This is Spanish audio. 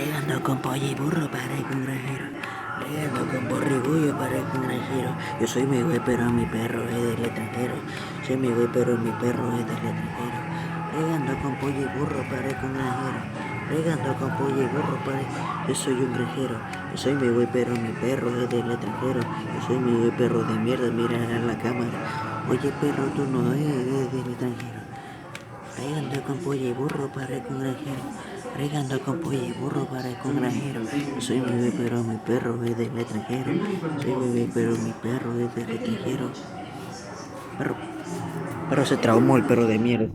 Regando con pollo y burro parezco un granjero. Regando con porro y bullo parezco un granjero. Yo soy mi güey, pero mi perro es del extranjero. Soy mi güey, pero mi perro es del extranjero. Regando con pollo y burro parezco un granjero. Regando con pollo y burro parezco. Yo soy un granjero. Yo soy mi güey, pero mi perro es del extranjero. Yo soy mi güey, perro de mierda, mira a la cámara. Oye, perro, tú no eres del extranjero. Regando con pollo y burro parezco un granjero. Regando con pollo y burro parezco un granjero. Yo soy mi bebé, pero mi perro es del extranjero. Soy mi bebé, pero mi perro es del extranjero. Perro, perro se traumó, el perro de mierda.